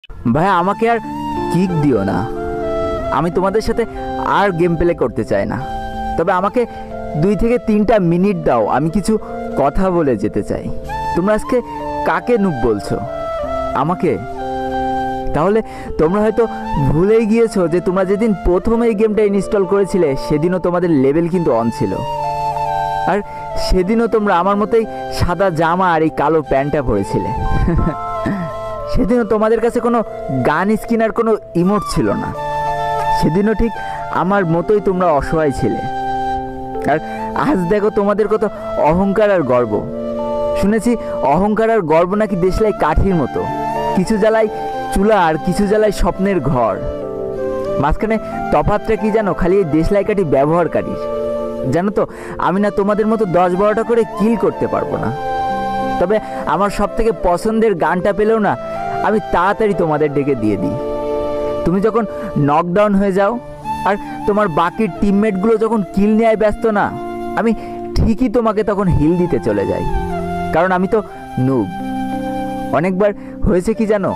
ভাইয়া আমাকে আর কিক দিও না, আমি তোমাদের সাথে আর গেম প্লে করতে চাই না। তবে আমাকে 2 থেকে 3টা মিনিট দাও, আমি কিছু কথা বলে যেতে চাই। তোমরা আজকে কাকে নুব বলছো? আমাকে? তাহলে তোমরা হয়তো ভুলেই গিয়েছো যে তোমরা যেদিন প্রথম এই গেমটা ইনস্টল করেছিলে সেদিনও তোমাদের লেভেল কিন্তু অন ছিল, আর সেদিনও তোমরা আমার মতোই সাদা জামা আর এই কালো প্যান্টটা পরেছিলে। সেদিনও তোমাদের কাছে কোনো গান স্কিন আর কোনো ইমোট ছিল না। সেদিনও ঠিক আমার মতোই তোমরা অসহায় ছিলে। আর আজ দেখো তোমাদের কত অহংকার আর গর্ব। শুনেছি অহংকার আর গর্ব নাকি দেশলাই কাঠির মতো, কিছু জ্বালায় চুলা আর কিছু জ্বালায় স্বপ্নের ঘর। মাঝখানে তফাৎটা কি জানো? খালি এই দেশলাই কাঠি ব্যবহারকারীর। জানো তো আমি না তোমাদের মতো 10-12টা করে কিল করতে পারবো না। তবে আমার সব থেকে পছন্দের গানটা পেলেও না আমি তাড়াতাড়ি তোমাদের ডেকে দিয়ে দিই। তুমি যখন নকডাউন হয়ে যাও আর তোমার বাকি টিমমেটগুলো যখন কিল নেয় ব্যস্ত না, আমি ঠিকই তোমাকে তখন হিল দিতে চলে যাই, কারণ আমি তো নুব। অনেকবার হয়েছে কি জানো,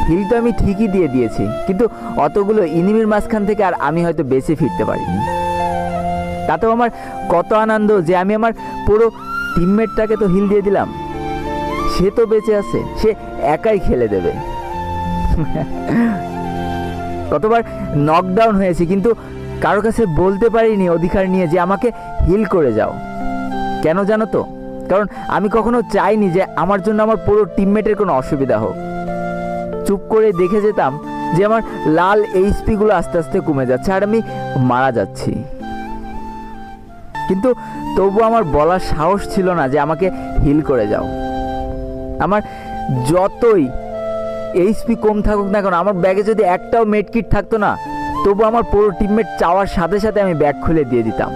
হিল তো আমি ঠিকই দিয়ে দিয়েছি, কিন্তু অতগুলো ইনিমির মাঝখান থেকে আর আমি হয়তো বেঁচে ফিরতে পারিনি। তাতেও আমার কত আনন্দ যে আমি আমার পুরো টিমমেটটাকে তো হিল দিয়ে দিলাম, সে তো বেঁচে আছে, সে একাই খেলে দেবে। কতবার নকডাউন হয়েছি কিন্তু কারো কাছে বলতে পারিনি অধিকার নিয়ে যে আমাকে হিল করে যাও। কেন জানো তো? কারণ আমি কখনো চাইনি যে আমার জন্য আমার পুরো টিমমেটের কোনো অসুবিধা হোক। চুপ করে দেখে যেতাম যে আমার লাল এইচপিগুলো আস্তে আস্তে কমে যাচ্ছে আর আমি মারা যাচ্ছি, কিন্তু তবু আমার বলার সাহস ছিল না যে আমাকে হিল করে যাও। আমার যতই এইচপি কম থাকুক না কেন, আমার ব্যাগে যদি একটাও মেডকিট থাকতো না, তবু আমার পুরো টিমমেট চাওয়ার সাথে সাথে আমি ব্যাগ খুলে দিয়ে দিতাম।